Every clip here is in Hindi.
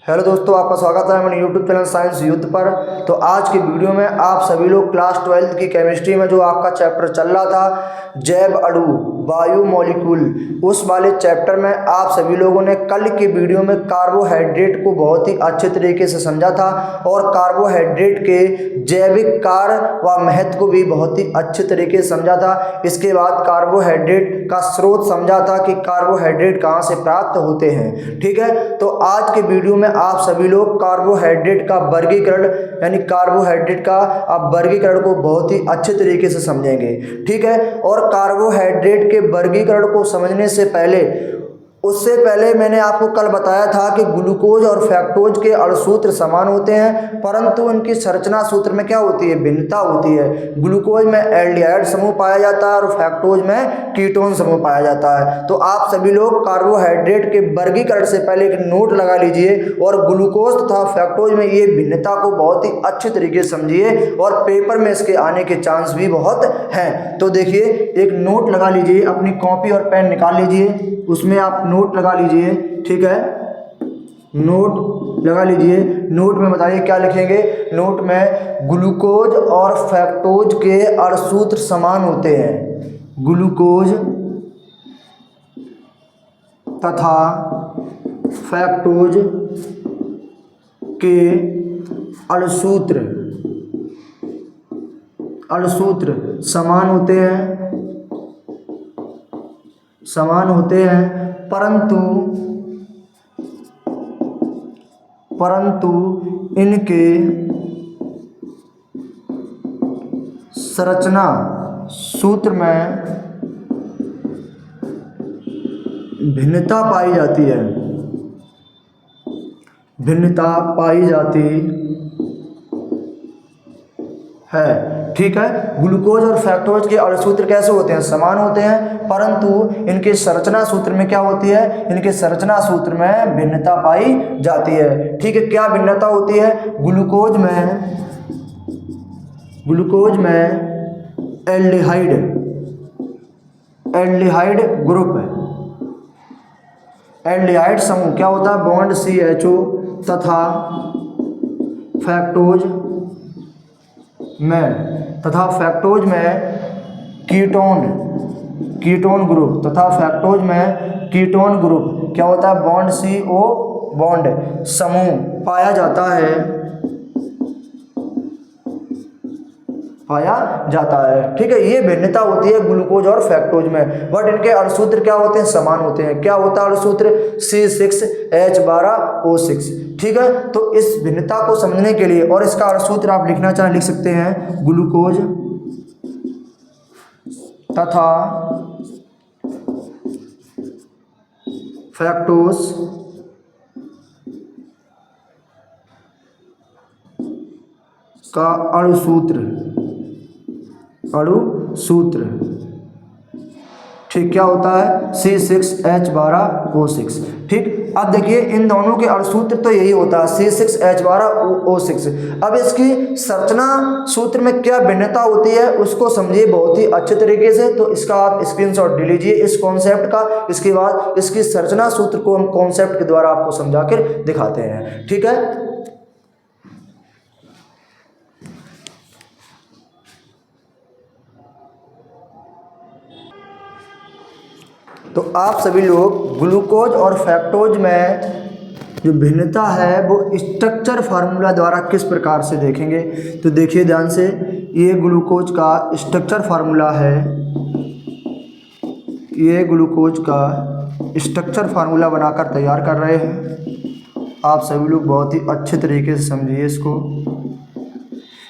हेलो दोस्तों, आपका स्वागत है मेरे यूट्यूब चैनल साइंस युद्ध पर। तो आज की वीडियो में आप सभी लोग क्लास 12 की केमिस्ट्री में जो आपका चैप्टर चल रहा था जैव अणु बायो मॉलिक्यूल, उस वाले चैप्टर में आप सभी लोगों ने कल की वीडियो में कार्बोहाइड्रेट को बहुत ही अच्छे तरीके से समझा था और कार्बोहाइड्रेट के जैविक कार्य व महत्व को भी बहुत ही अच्छे तरीके से समझा था। इसके बाद कार्बोहाइड्रेट का स्रोत समझा था कि कार्बोहाइड्रेट कहाँ से प्राप्त होते हैं। ठीक है, तो आज के वीडियो में आप सभी लोग कार्बोहाइड्रेट का वर्गीकरण यानी कार्बोहाइड्रेट का आप वर्गीकरण को बहुत ही अच्छे तरीके से समझेंगे। ठीक है, और कार्बोहाइड्रेट के वर्गीकरण को समझने से पहले उससे पहले मैंने आपको कल बताया था कि ग्लूकोज और फ्रक्टोज के अणुसूत्र समान होते हैं, परंतु उनकी संरचना सूत्र में क्या होती है, भिन्नता होती है। ग्लूकोज में एल्डिहाइड समूह पाया जाता है और फ्रक्टोज में कीटोन समूह पाया जाता है। तो आप सभी लोग कार्बोहाइड्रेट के वर्गीकरण से पहले एक नोट लगा लीजिए और ग्लूकोज तथा फ्रक्टोज में ये भिन्नता को बहुत ही अच्छे तरीके से समझिए और पेपर में इसके आने के चांस भी बहुत हैं। तो देखिए, एक नोट लगा लीजिए, अपनी कॉपी और पेन निकाल लीजिए, उसमें आप नोट लगा लीजिए। ठीक है, नोट लगा लीजिए। नोट में बताइए क्या लिखेंगे। नोट में ग्लूकोज और फ्रक्टोज के अणुसूत्र समान होते हैं। ग्लूकोज तथा फ्रक्टोज के अणुसूत्र समान होते हैं, परंतु इनके संरचना सूत्र में भिन्नता पाई जाती है। ठीक है, ग्लूकोज और फ्रक्टोज के अणुसूत्र कैसे होते हैं, समान होते हैं, परंतु इनके संरचना सूत्र में क्या होती है, इनके संरचना सूत्र में भिन्नता पाई जाती है। ठीक है, क्या भिन्नता होती है। ग्लूकोज में एल्डिहाइड ग्रुप है, एल्डिहाइड समूह क्या होता है, बॉन्ड CHO तथा फ्रक्टोज में कीटोन ग्रुप तथा फ्रक्टोज में कीटोन ग्रुप क्या होता है, बॉन्ड CO बॉन्ड समूह पाया जाता है। ठीक है, ये भिन्नता होती है ग्लूकोज और फ्रक्टोज में, बट इनके अणुसूत्र क्या होते हैं, समान होते हैं। क्या होता है अणुसूत्र, C6H12O6। ठीक है, तो इस भिन्नता को समझने के लिए और इसका अणुसूत्र आप लिखना चाहें लिख सकते हैं। ग्लूकोज तथा फ्रक्टोज का अणुसूत्र ठीक क्या होता है, C6H12O6। ठीक, अब देखिए इन दोनों के अणुसूत्र तो यही होता है, C6H12O6। अब इसकी संरचना सूत्र में क्या भिन्नता होती है उसको समझिए बहुत ही अच्छे तरीके से। तो इसका आप स्क्रीनशॉट ले लीजिए इस कॉन्सेप्ट का। इसके बाद इसकी संरचना सूत्र को हम कॉन्सेप्ट के द्वारा आपको समझा कर दिखाते हैं। ठीक है, तो आप सभी लोग ग्लूकोज और फ्रक्टोज में जो भिन्नता है वो स्ट्रक्चर फार्मूला द्वारा किस प्रकार से देखेंगे। तो देखिए ध्यान से, ये ग्लूकोज का स्ट्रक्चर फार्मूला है, ये ग्लूकोज का स्ट्रक्चर फार्मूला बनाकर तैयार कर रहे हैं। आप सभी लोग बहुत ही अच्छे तरीके से समझिए इसको।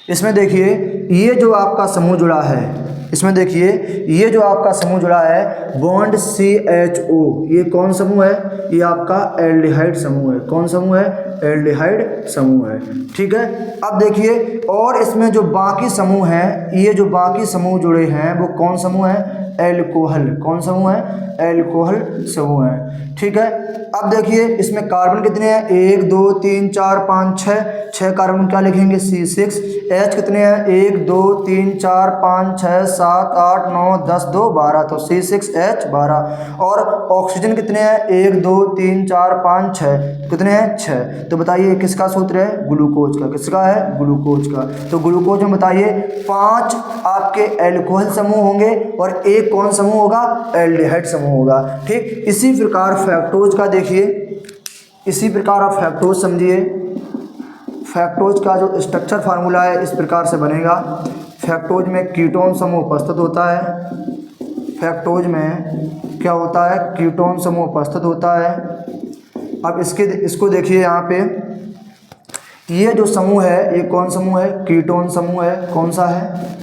इसमें देखिए ये जो आपका समूह जुड़ा है, इसमें देखिए ये जो आपका समूह जुड़ा है बॉन्ड CHO, ये कौन समूह है, ये आपका एल्डिहाइड समूह है। कौन समूह है, एल्डिहाइड समूह है। ठीक है, अब देखिए और इसमें जो बाकी समूह हैं, ये जो बाकी समूह जुड़े हैं वो कौन समूह है, एल्कोहल। कौन समूह है, एल्कोहल समूह है। ठीक है, अब देखिए इसमें कार्बन कितने हैं, 1 2 3 4 5 6 कार्बन क्या लिखेंगे, C6। H कितने हैं, 1 2 3 4 5 6 7 8 9 10 2 12, तो C6H12। और ऑक्सीजन कितने हैं, 1 2 3 4 5 6, कितने हैं 6। तो बताइए किसका सूत्र है, ग्लूकोज का। किसका है, ग्लूकोज का। तो ग्लूकोज में बताइए 5 आपके एल्कोहल समूह होंगे और एक कौन समूह होगा, एल्डिहाइड समूह होगा। ठीक, इसी प्रकार फ्रक्टोज का देखिए, इसी प्रकार आप फ्रक्टोज समझिए। फ्रक्टोज का जो स्ट्रक्चर फार्मूला है इस प्रकार से बनेगा। फ्रक्टोज में कीटोन समूह उपस्थित होता है। फ्रक्टोज में क्या होता है, कीटोन समूह उपस्थित होता है। अब इसको देखिए यहाँ पे, ये जो समूह है ये कौन समूह है, कीटोन समूह है। कौन सा है,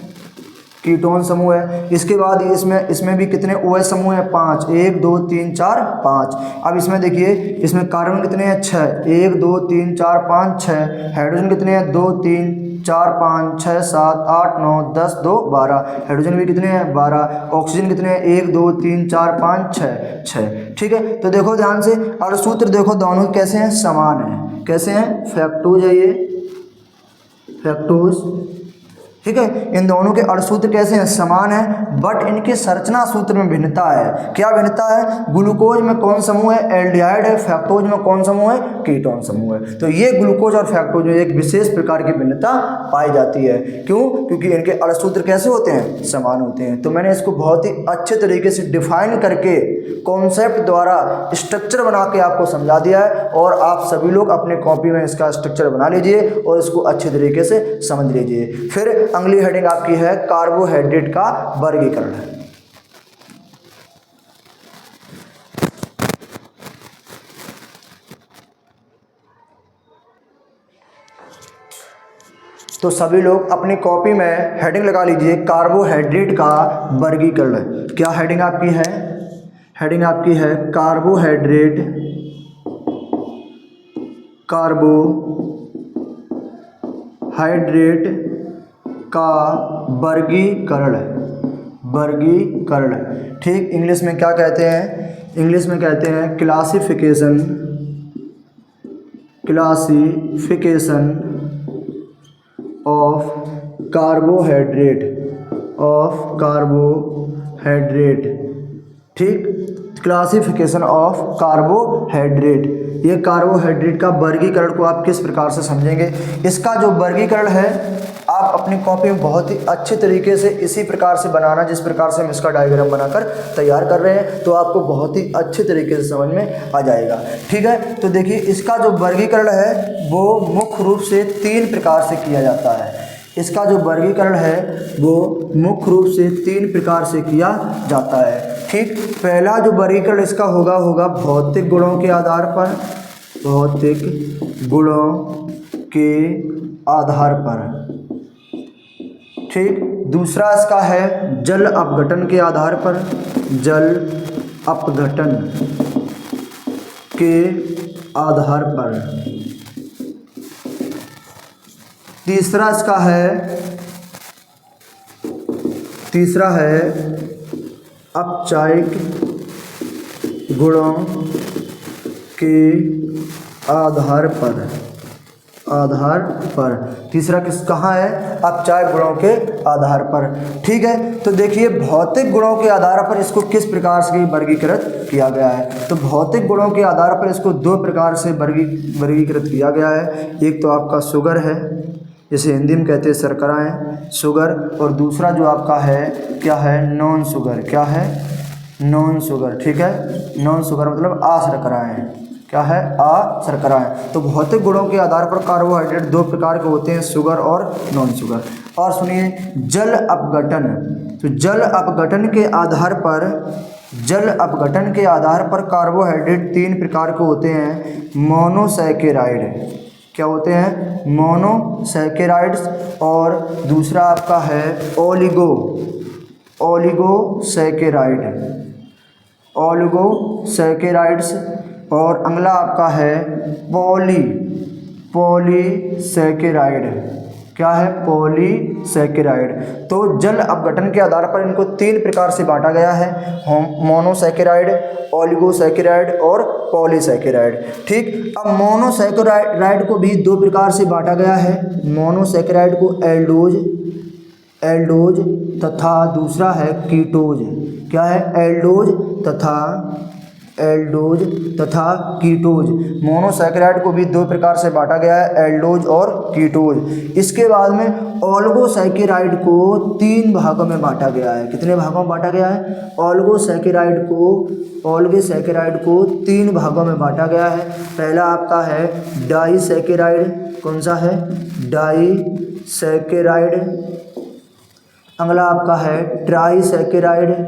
कीटोन समूह है। इसके बाद इसमें भी कितने OH समूह है, 5, 1 2 3 4 5। अब इसमें देखिए, इसमें कार्बन कितने हैं, 6, 1 2 3 4 5 6। हाइड्रोजन कितने हैं, 2 3 4 5 6 7 8 9 10 2 12। हाइड्रोजन भी कितने हैं, 12। ऑक्सीजन कितने हैं, 1 2 3 4 5 6। ठीक है, तो देखो ध्यान से, और सूत्र देखो दोनों कैसे हैं, समान है। कैसे हैं, फ्रक्टोज है ये, फ्रक्टोज। ठीक है, इन दोनों के अणुसूत्र कैसे हैं, समान है, बट इनके संरचना सूत्र में भिन्नता है। क्या भिन्नता है, ग्लूकोज में कौन समूह है, एल्डिहाइड है। फ्रक्टोज में कौन समूह है, कीटोन समूह है। तो ये ग्लूकोज और फ्रक्टोज में एक विशेष प्रकार की भिन्नता पाई जाती है। क्यों, क्योंकि इनके अणुसूत्र कैसे होते हैं, समान होते हैं। तो मैंने इसको बहुत ही अच्छे तरीके से डिफाइन करके कॉन्सेप्ट द्वारा स्ट्रक्चर बना के आपको समझा दिया है, और आप सभी लोग अपने कॉपी में इसका स्ट्रक्चर बना लीजिए और इसको अच्छे तरीके से समझ लीजिए। फिर अगली हेडिंग आपकी है कार्बोहाइड्रेट का वर्गीकरण। तो सभी लोग अपनी कॉपी में हेडिंग लगा लीजिए, कार्बोहाइड्रेट का वर्गीकरण। क्या हेडिंग आपकी है, हेडिंग आपकी है कार्बोहाइड्रेट, कार्बोहाइड्रेट का वर्गीकरण, वर्गीकरण। ठीक, इंग्लिश में क्या कहते हैं, इंग्लिश में कहते हैं classification, classification of carbohydrate, of carbohydrate. ठीक, क्लासिफिकेशन ऑफ कार्बोहाइड्रेट। ये कार्बोहाइड्रेट का वर्गीकरण को आप किस प्रकार से समझेंगे, इसका जो वर्गीकरण है आप अपनी कॉपी में बहुत ही अच्छे तरीके से इसी प्रकार से बनाना, जिस प्रकार से हम इसका डायग्राम बनाकर तैयार कर रहे हैं, तो आपको बहुत ही अच्छे तरीके से समझ में आ जाएगा। ठीक है, तो देखिए इसका जो वर्गीकरण है वो मुख्य रूप से 3 प्रकार से किया जाता है। इसका जो वर्गीकरण है वो मुख्य रूप से 3 प्रकार से किया जाता है। ठीक, पहला जो वर्गीकरण इसका होगा भौतिक गुणों के आधार पर, भौतिक गुणों के आधार पर। ठीक, दूसरा इसका है जल अपघटन के आधार पर, जल अपघटन के आधार पर। तीसरा इसका है, तीसरा है अपचायिक गुणों के आधार पर, आधार पर। तीसरा कहाँ है, अपचायक गुणों के आधार पर। ठीक है, तो देखिए भौतिक गुणों के आधार पर इसको किस प्रकार से वर्गीकृत किया गया है। तो भौतिक गुणों के आधार पर इसको 2 प्रकार से वर्गीकृत किया गया है। एक तो आपका शुगर है, जैसे हिंदी में कहते हैं शर्कराएँ, शुगर। और दूसरा जो आपका है क्या है, नॉन शुगर। क्या है, नॉन शुगर। ठीक है, नॉन शुगर मतलब अशर्कराएँ। क्या है, अशर्कराएँ। तो भौतिक गुणों के आधार पर कार्बोहाइड्रेट 2 प्रकार के होते हैं, शुगर और नॉन शुगर। और सुनिए जल अपघटन। तो जल अपघटन के आधार पर, जल अपघटन के आधार पर कार्बोहाइड्रेट 3 प्रकार के होते हैं, मोनोसैकेराइड। क्या होते हैं, मोनोसैकेराइड्स। और दूसरा आपका है ओलिगोसैकेराइड, ओलिगोसैकेराइड्स। और अगला आपका है पॉलीसैकेराइड। क्या है, पॉलीसैकेराइड। तो जल अपघटन के आधार पर इनको 3 प्रकार से बांटा गया है, मोनोसैकेराइड, ओलिगोसैकेराइड और पॉलीसैकेराइड। ठीक, अब मोनोसैकेराइड को भी 2 प्रकार से बांटा गया है। मोनोसैकेराइड को एल्डोज, एल्डोज तथा दूसरा है कीटोज। क्या है? एल्डोज तथा कीटोज। मोनोसैकेराइड को भी दो प्रकार से बांटा गया है, एल्डोज और कीटोज। इसके बाद में ओलिगोसैकेराइड को तीन भागों में बांटा गया है। कितने भागों में बांटा गया है? ओलिगोसैकेराइड को तीन भागों में बांटा गया है। पहला आपका है डाइसैकेराइड। कौन सा है? डाइसैकेराइड। अगला आपका है ट्राइसैकेराइड्स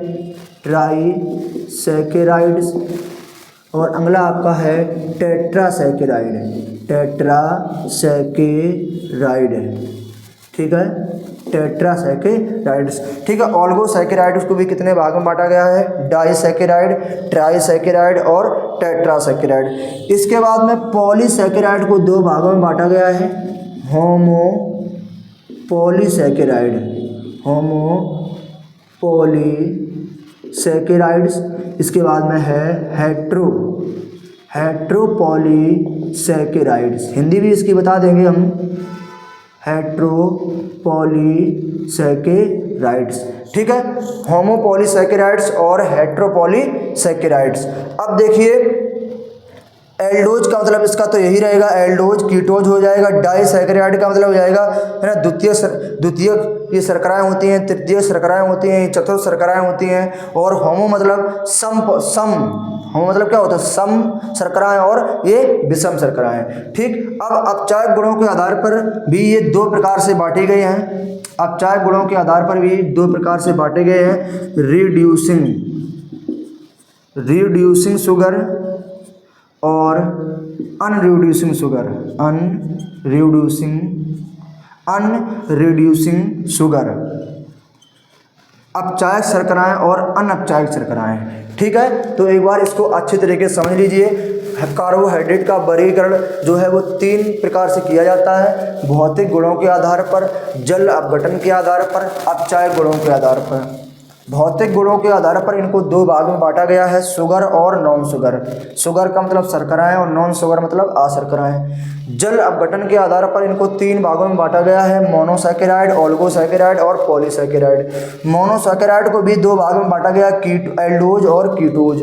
और अगला आपका है टेट्रासैकेराइड। ठीक है, टेट्रासैकेराइड्स। ठीक है, ओलिगोसैकेराइड्स को भी कितने भाग में बांटा गया है? डाइसैकेराइड, ट्राइसैकेराइड और टेट्रासैकेराइड। इसके बाद में पॉलीसैकेराइड को दो भागों में बांटा गया है, होमोपॉलीसैकेराइड्स। इसके बाद में है हेट्रोपॉलीसैकेराइड्स। हिंदी भी इसकी बता देंगे हम, हेट्रोपॉलीसैकेराइड्स। ठीक है, होमोपॉलीसैकेराइड्स और हेट्रोपॉलीसैकेराइड्स। अब देखिए एल्डोज का मतलब इसका तो यही रहेगा, एल्डोज। कीटोज हो जाएगा। डाइसैकेराइड का मतलब हो जाएगा है ना, द्वितीय ये शर्कराएं होती हैं, तृतीय शर्कराएं होती हैं, चतुर्थ शर्कराएं होती हैं। और होमो मतलब सम होमो मतलब क्या होता है? सम शर्कराएं और ये विषम शर्कराएं। ठीक, अब अपचायक गुणों के आधार पर भी ये दो प्रकार से बांटे गए हैं। अपचायक गुणों के आधार पर भी दो प्रकार से बांटे गए हैं, रिड्यूसिंग शुगर और अनरिड्यूसिंग शुगर। अपचायक शर्कराएं और अनअपचायक शर्कराएं। ठीक है, तो एक बार इसको अच्छे तरीके से समझ लीजिए। कार्बोहाइड्रेट का वर्गीकरण जो है वो तीन प्रकार से किया जाता है, भौतिक गुणों के आधार पर, जल अपघटन के आधार पर, अपचायक गुणों के आधार पर। भौतिक गुणों के आधार पर इनको दो भाग में बांटा गया है, शुगर और नॉन शुगर। शुगर का मतलब शर्कराएं और नॉन शुगर मतलब अशर्कराएं। जल अपघटन के आधार पर इनको तीन भागों में बांटा गया है, मोनोसैकेराइड, ओलिगोसैकेराइड और पॉलीसैकेराइड। मोनोसैकेराइड को भी दो भाग में बांटा गया, एल्डोज और कीटोज।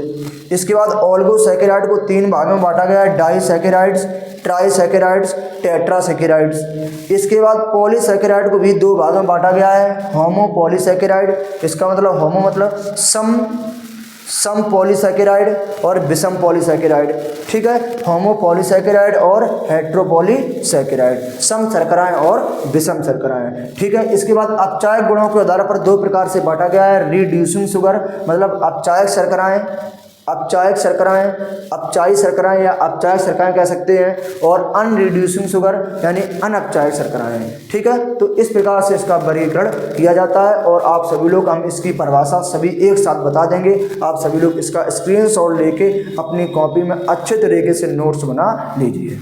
इसके बाद ओलिगोसैकेराइड को तीन भागों में बांटा गया है, डाइसैकेराइड्स, ट्राइसैकेराइड्स, टेट्रासैकेराइड्स। इसके बाद पॉलीसैकेराइड को भी दो भागों में बांटा गया है, होमोपॉलीसैकेराइड। इसका मतलब होमो मतलब सम पॉलीसैकेराइड और विषम पॉलीसैकेराइड। ठीक है, होमोपॉलीसैकेराइड और हेट्रोपॉलीसैकेराइड, सम शर्कराएं और विषम शर्कराएं। ठीक है, इसके बाद अपचायक गुणों के आधार पर दो प्रकार से बांटा गया है, रिड्यूसिंग शुगर मतलब अपचायक शर्कराएं, अपचायी शर्कराएं या अपचायक शर्कराएं कह सकते हैं, और अनरिड्यूसिंग शुगर यानी अनअपचायक शर्कराएं। ठीक है, तो इस प्रकार से इसका वर्गीकरण किया जाता है और आप सभी लोग, हम इसकी परिभाषा सभी एक साथ बता देंगे। आप सभी लोग इसका स्क्रीनशॉट लेके अपनी कॉपी में अच्छे तरीके से नोट्स बना लीजिए।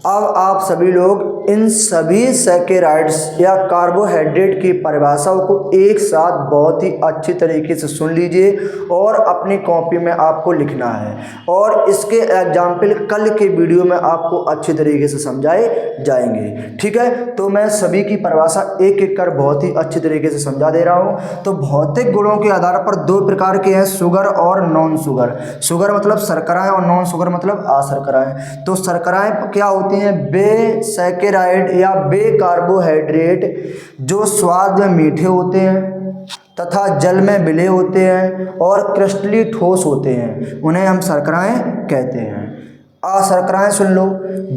अब आप सभी लोग इन सभी सैकेराइड्स या कार्बोहाइड्रेट की परिभाषाओं को एक साथ बहुत ही अच्छी तरीके से सुन लीजिए और अपनी कॉपी में आपको लिखना है, और इसके एग्जाम्पल कल के वीडियो में आपको अच्छी तरीके से समझाए जाएंगे। ठीक है, तो मैं सभी की परिभाषा एक एक कर बहुत ही अच्छी तरीके से समझा दे रहा हूँ। तो भौतिक गुणों के आधार पर दो प्रकार के हैं, शुगर और नॉन शुगर। शुगर मतलब शर्कराएं और नॉन शुगर मतलब अशर्कराएं। तो शर्कराएं क्या होती हैं? बेसैकेराइड या बेकार्बोहाइड्रेट जो स्वाद में मीठे होते हैं तथा जल में विलय होते हैं और क्रिस्टली ठोस होते हैं, उन्हें हम शर्कराएं कहते हैं। अशर्कराएं सुन लो,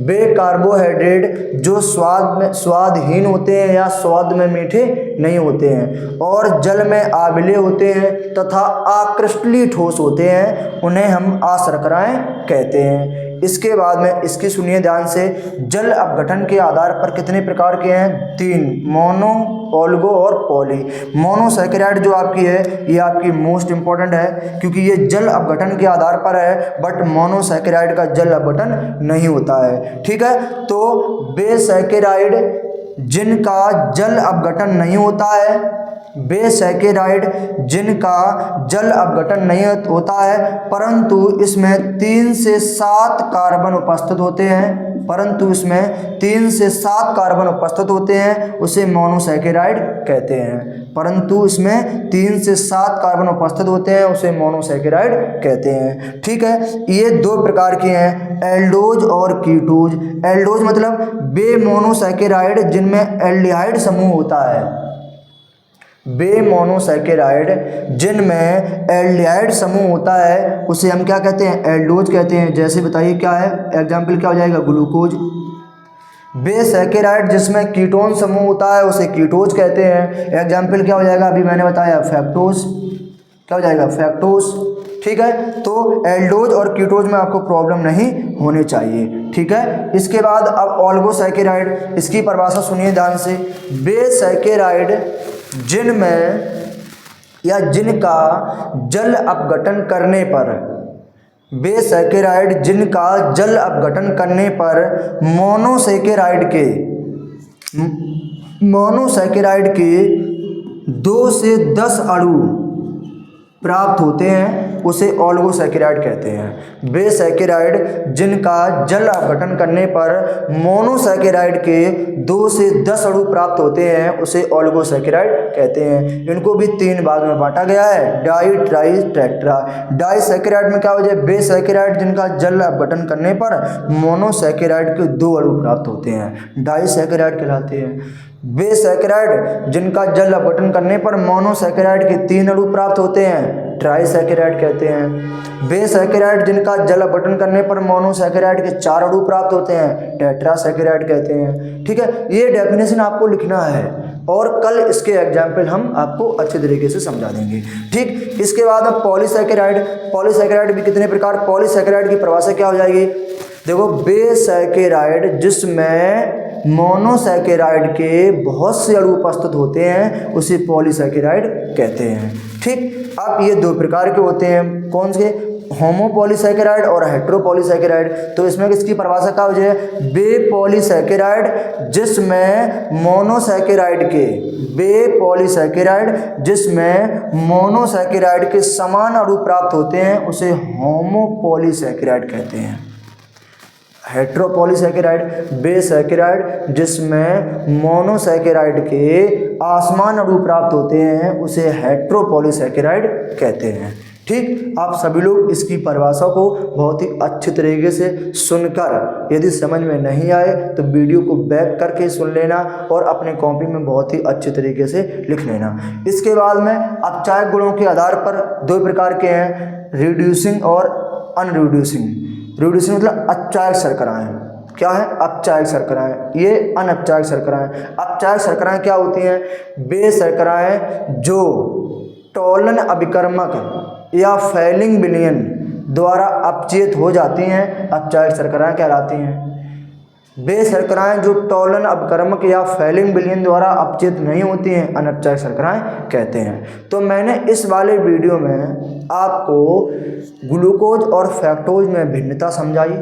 बेकार्बोहाइड्रेट जो स्वादहीन होते हैं या स्वाद में मीठे नहीं होते हैं और जल में आविलेय होते हैं तथा अक्रिस्टली ठोस होते हैं, उन्हें हम अशर्कराएं कहते हैं। इसके बाद में इसकी सुनिए ध्यान से, जल अपघटन के आधार पर कितने प्रकार के हैं? तीन, मोनो, ओलिगो और पॉली। मोनोसैकेराइड जो आपकी है ये आपकी मोस्ट इंपॉर्टेंट है क्योंकि ये जल अपघटन के आधार पर है, बट मोनोसैकेराइड का जल अपघटन नहीं होता है। ठीक है, तो बेसैकेराइड जिनका जल अपघटन नहीं होता है वे सैकेराइड जिनका जल अपघटन नहीं होता है परंतु इसमें 3 से 7 कार्बन उपस्थित होते हैं, उसे मोनोसैकेराइड कहते हैं। परंतु इसमें 3 से 7 कार्बन उपस्थित होते हैं, उसे मोनोसैकेराइड कहते हैं। ठीक है, ये 2 प्रकार के हैं, एल्डोज और कीटोज। एल्डोज मतलब वे मोनोसैकेराइड जिनमें एल्डिहाइड समूह होता है, वे मोनोसैकेराइड जिनमें एल्डिहाइड समूह होता है उसे हम क्या कहते हैं, एल्डोज कहते हैं। जैसे बताइए क्या है, एग्जाम्पल क्या हो जाएगा, ग्लूकोज। वे सैकेराइड जिसमें कीटोन समूह होता है उसे कीटोज कहते हैं, एग्जाम्पल क्या हो जाएगा, अभी मैंने बताया फ्रक्टोज। क्या हो जाएगा, फ्रक्टोज। ठीक है, तो एल्डोज और कीटोज में आपको प्रॉब्लम नहीं होनी चाहिए। ठीक है, इसके बाद अब ऑलिगोसैकेराइड, इसकी परिभाषा सुनिए ध्यान से। वे सैकेराइड जिनमें या जिनका जल अपघटन करने पर, वे सैकेराइड जिनका जल अपघटन करने पर मोनोसैकेराइड के 2 से 10 अणु प्राप्त होते हैं, उसे ऑलिगोसैकेराइड कहते हैं। वे सैकेराइड जिनका जल अपघटन करने पर मोनोसैकेराइड के 2 से 10 अणु प्राप्त होते हैं, उसे ऑलिगोसैकेराइड कहते हैं। इनको भी 3 भाग में बांटा गया है, di, tri, tetra. Disaccharide में क्या हो जाए, वे सैकेराइड जिनका जल अपघटन करने पर मोनोसैकेराइड के 2 अणु प्राप्त होते हैं, डाई सैकेराइड कहलाते हैं। वे सैकेराइड जिनका जल अपघटन करने पर मोनोसैकेराइड के 3 अणु प्राप्त होते हैं, ट्राईसैकेराइड कहते हैं। वे सैकेराइड जिनका जल अपघटन करने पर मोनोसैकेराइड के 4 अणु प्राप्त होते हैं, टेट्रासैकेराइड कहते हैं। ठीक है, ये डेफिनेशन आपको लिखना है और कल इसके एग्जाम्पल हम आपको अच्छे तरीके से समझा देंगे। ठीक, इसके बाद अब पॉलीसैकेराइड भी कितने प्रकार, पॉलीसैकेराइड की परिभाषा क्या हो जाएगी, देखो, वे सैकेराइड जिसमें मोनोसैकेराइड के बहुत से अणु उपस्थित होते हैं, उसे पॉलीसैकेराइड कहते हैं। ठीक, अब ये 2 प्रकार के होते हैं, कौन से, होमोपॉलीसैकेराइड और हेटेरोपॉलीसैकेराइड। तो इसमें किसकी परिभाषा क्या हो जाए, वे पॉलीसैकेराइड जिसमें मोनोसैकेराइड के समान अणु प्राप्त होते हैं, उसे होमोपॉलीसैकेराइड कहते हैं। हेटेरोपॉलीसैकेराइड, वे सैकेराइड जिसमें मोनोसैकेराइड के असमान अणु प्राप्त होते हैं, उसे हेटेरोपॉलीसैकेराइड कहते हैं। ठीक, आप सभी लोग इसकी परिभाषा को बहुत ही अच्छे तरीके से सुनकर, यदि समझ में नहीं आए तो वीडियो को बैक करके सुन लेना और अपने कॉपी में बहुत ही अच्छे तरीके से लिख लेना। इसके बाद में अपचायक गुणों के आधार पर 2 प्रकार के हैं, रिड्यूसिंग और अनरिड्यूसिंग। रिड्यूसिंग मतलब अपचायक शर्कराएं, क्या है, अपचायक शर्कराएं, ये अनअपचायक शर्कराएं। अपचायक शर्कराएं क्या होती हैं, वे शर्कराएं जो टॉलन अभिकर्मक या फैलिंग विलयन द्वारा अपचयित हो जाती हैं, अपचायक शर्कराएं कहलाती हैं। वे शर्कराएं जो टॉलन अभिकर्मक या फैलिंग विलयन द्वारा अपचयित नहीं होती हैं, अनअपचायक शर्कराएं कहते हैं। तो मैंने इस वाले वीडियो में आपको ग्लूकोज और फ्रक्टोज में भिन्नता समझाई,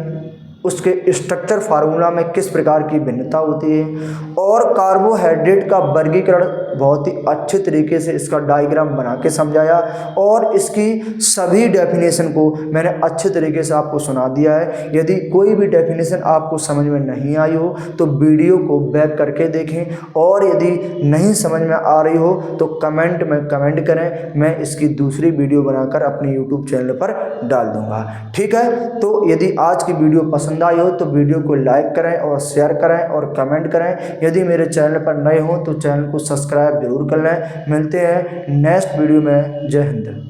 उसके स्ट्रक्चर फार्मूला में किस प्रकार की भिन्नता होती है, और कार्बोहाइड्रेट का वर्गीकरण बहुत ही अच्छे तरीके से इसका डायग्राम बना के समझाया, और इसकी सभी डेफिनेशन को मैंने अच्छे तरीके से आपको सुना दिया है। यदि कोई भी डेफिनेशन आपको समझ में नहीं आई हो तो वीडियो को बैक करके देखें, और यदि नहीं समझ में आ रही हो तो कमेंट में कमेंट करें, मैं इसकी दूसरी वीडियो बनाकर अपने यूट्यूब चैनल पर डाल दूँगा। ठीक है, तो यदि आज की वीडियो पसंद आई हो तो वीडियो को लाइक करें और शेयर करें और कमेंट करें। यदि मेरे चैनल पर नए हो तो चैनल को सब्सक्राइब जरूर कर लें। मिलते हैं नेक्स्ट वीडियो में। जय हिंद।